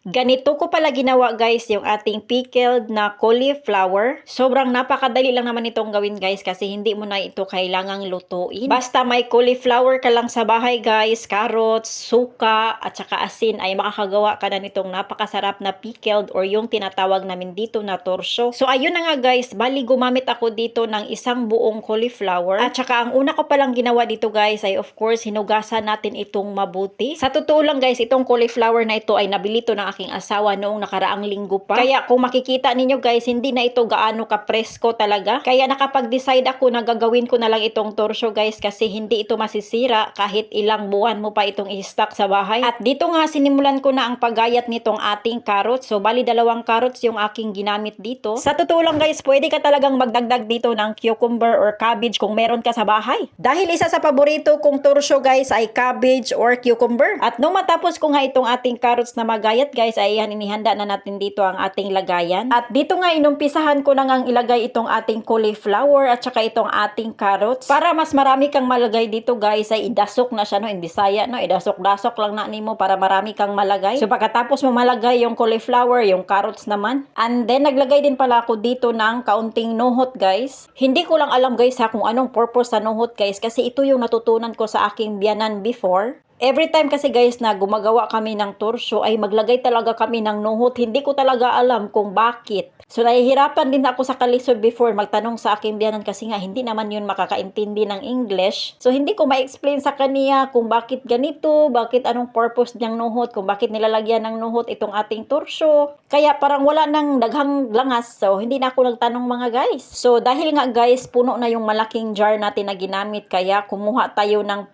Ganito ko pala ginawa guys yung ating pickled na cauliflower. Sobrang napakadali lang naman itong gawin guys kasi hindi mo na ito kailangang lutuin. Basta may cauliflower ka lang sa bahay guys, carrots, suka at saka asin ay makakagawa ka na nitong napakasarap na pickled or yung tinatawag namin dito na torso. So ayun na nga guys, bali gumamit ako dito ng isang buong cauliflower. At saka ang una ko palang ginawa dito guys ay of course hinugasan natin itong mabuti. Sa totoo lang guys, itong cauliflower na ito ay nabili to ng aking asawa noong nakaraang linggo pa. Kaya kung makikita ninyo guys, hindi na ito gaano ka-presko talaga. Kaya nakapag-decide ako na gagawin ko na lang itong torso guys kasi hindi ito masisira kahit ilang buwan mo pa itong i-stock sa bahay. At dito nga sinimulan ko na ang paggayat nitong ating carrots. So bali 2 carrots yung aking ginamit dito. Sa totoo lang guys, pwede ka talagang magdagdag dito ng cucumber or cabbage kung meron ka sa bahay. Dahil isa sa paborito kong torso guys ay cabbage or cucumber. At nung matapos ko nga itong ating carrots na magayat guys, ay inihanda na natin dito ang ating lagayan. At dito nga inumpisahan ko na ngang ilagay itong ating cauliflower at saka itong ating carrots. Para mas marami kang malagay dito guys, ay idasok na siya no, in Bisaya no, idasok-dasok lang na nimo para marami kang malagay. So pagkatapos mo malagay yung cauliflower, yung carrots naman. And then naglagay din pala ako dito ng kaunting nuhot guys. Hindi ko lang alam guys ha kung anong purpose sa nuhot guys kasi ito yung natutunan ko sa aking biyanan before. Every time kasi guys na gumagawa kami ng torso ay maglagay talaga kami ng nuhot. Hindi ko talaga alam kung bakit. So nahihirapan din ako sa kalisod before magtanong sa aking biyanan kasi nga hindi naman yun makakaintindi ng English. So hindi ko ma-explain sa kaniya kung bakit ganito, bakit anong purpose niyang nuhot, kung bakit nilalagyan ng nuhot itong ating torso. Kaya parang wala nang daghang langas. So hindi na ako nagtanong mga guys. So dahil nga guys puno na yung malaking jar natin na ginamit kaya kumuha tayo ng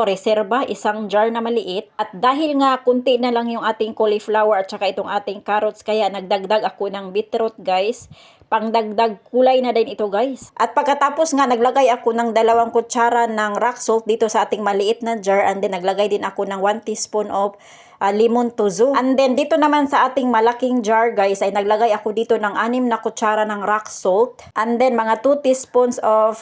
reserba, isang jar na maliit. At dahil nga kunti na lang yung ating cauliflower at saka itong ating carrots kaya nagdagdag ako ng beetroot guys. Pangdagdag kulay na din ito guys. At pagkatapos nga naglagay ako ng 2 kutsara ng rock salt dito sa ating maliit na jar and then naglagay din ako ng 1 teaspoon of lemon tuzo. And then dito naman sa ating malaking jar guys ay naglagay ako dito ng 6 na kutsara ng rock salt. And then mga 2 teaspoons of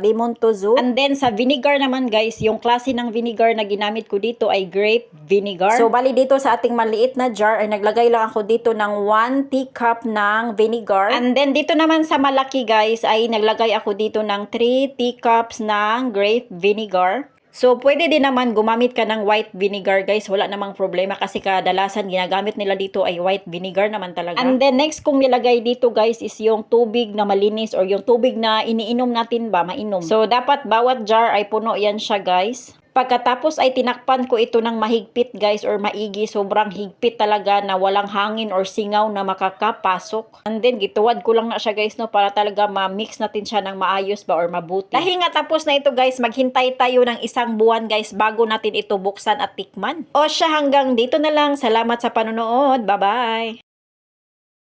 lemon tuzo. And then sa vinegar naman guys, yung klase ng vinegar na ginamit ko dito ay grape vinegar. So bali dito sa ating maliit na jar ay naglagay lang ako dito ng 1 teacup ng vinegar. And then dito naman sa malaki guys ay naglagay ako dito ng 3 teacups ng grape vinegar. So, pwede din naman gumamit ka ng white vinegar guys. Wala namang problema kasi kadalasan ginagamit nila dito ay white vinegar naman talaga. And then next kong nilagay dito guys is yung tubig na malinis or yung tubig na iniinom natin ba, mainom. So, dapat bawat jar ay puno yan siya guys. Pagkatapos ay tinakpan ko ito ng mahigpit guys or maigi. Sobrang higpit talaga na walang hangin or singaw na makakapasok. And then gituwad ko lang na siya guys no para talaga ma-mix natin siya ng maayos ba or mabuti. Dahil nga tapos na ito guys, maghintay tayo ng 1 buwan guys bago natin ito buksan at tikman. O siya hanggang dito na lang. Salamat sa panonood. Bye-bye!